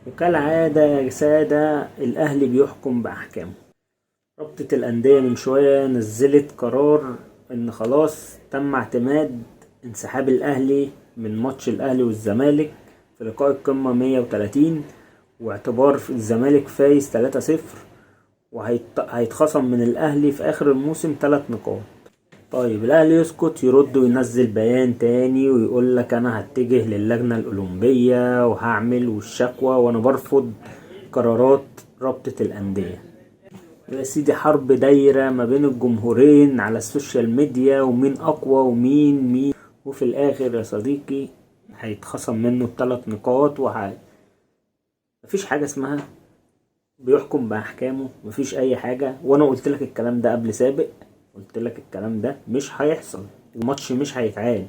وكالعادة يا سادة الأهلي بيحكم بأحكامه. رابطة الأندية من شوية نزلت قرار إن خلاص تم اعتماد انسحاب الأهلي من ماتش الأهلي والزمالك في لقاء القمة 130، واعتبار الزمالك فايز 3-0، وهيتخصم من الأهلي في آخر الموسم 3 نقاط. طيب الأهلي يسكت، يرد وينزل بيان تاني ويقول لك أنا هتجه للجنة الأولمبية وهعمل والشكوى وأنا برفض قرارات رابطة الأندية. يا سيدي حرب دايرة ما بين الجمهورين على السوشيال ميديا، ومين أقوى ومين وفي الآخر يا صديقي هيتخصم منه 3 نقاط. مفيش حاجة اسمها بيحكم بأحكامه، مفيش أي حاجة. وأنا قلت لك الكلام ده قبل سابق، قلت لك الكلام ده مش هيحصل، الماتش مش هيتعاد.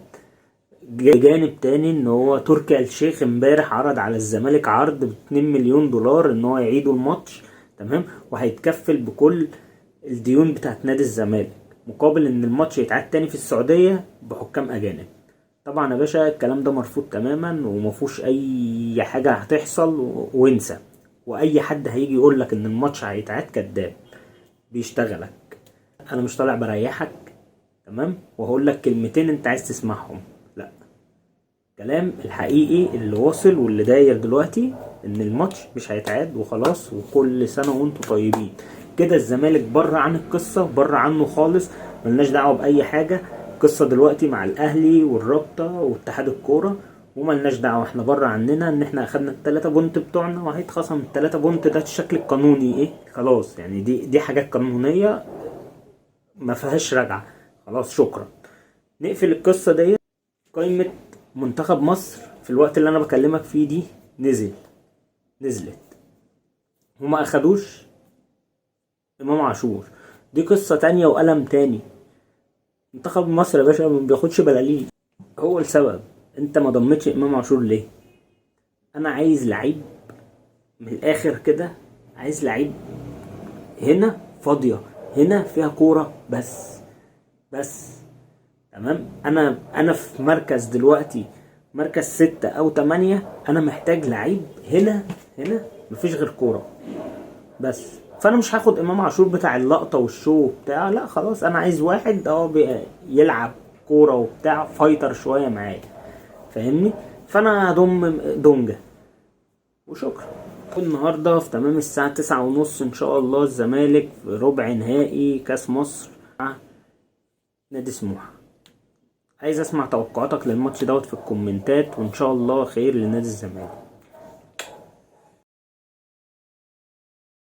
جانب تاني ان هو تركي آل الشيخ امبارح عرض على الزمالك عرض ب2 مليون دولار ان هو يعيدوا الماتش، تمام، وهيتكفل بكل الديون بتاعت نادي الزمالك مقابل ان الماتش يتعاد تاني في السعودية بحكام اجانب. طبعا يا باشا الكلام ده مرفوض تماما ومفهوش اي حاجة هتحصل، وانسى. واي حد هيجي يقولك ان الماتش هيتعاد كداب بيشتغلك. انا مش طالع بريحك، تمام، وهقول لك كلمتين انت عايز تسمعهم، لا. كلام الحقيقي اللي واصل واللي داير دلوقتي ان الماتش مش هيتعاد وخلاص، وكل سنة وانتم طيبين. كده الزمالك بره عن القصة، بره عنه خالص، ملناش دعوة بأي حاجة. القصة دلوقتي مع الأهلي والرابطة واتحاد الكورة، وملناش دعوة. احنا بره عننا ان احنا اخدنا ال3 بونت بتوعنا، وهيتخصم ال3 بونت ده الشكل القانوني ايه خلاص. يعني دي حاجات قانونية ما فيهاش رجعة، خلاص شكرا. نقفل القصة دي. قائمة منتخب مصر في الوقت اللي انا بكلمك فيه دي نزلت وما اخدوش امام عاشور. دي قصة تانية وقلم تاني. منتخب مصر يا باشا ما بياخدش بلالين. هو السبب. انت ما ضمتش امام عاشور ليه؟ انا عايز لعيب من الاخر كده، عايز لعيب هنا فاضية، هنا فيها كورة بس تمام. انا في مركز دلوقتي، مركز 6 أو 8. انا محتاج لعيب هنا مفيش غير كورة بس. فانا مش هاخد امام عاشور بتاع اللقطة والشو بتاع، لا خلاص. انا عايز واحد يلعب كورة وبتاع، فايتر شوية معايا، فاهمني؟ فانا هضم دونجا وشكرا. النهاردة في تمام الساعة 9:30 ان شاء الله الزمالك في ربع نهائي كاس مصر مع نادي سموحة. عايز اسمع توقعاتك للماتش دوت في الكومنتات، وان شاء الله خير لنادي الزمالك.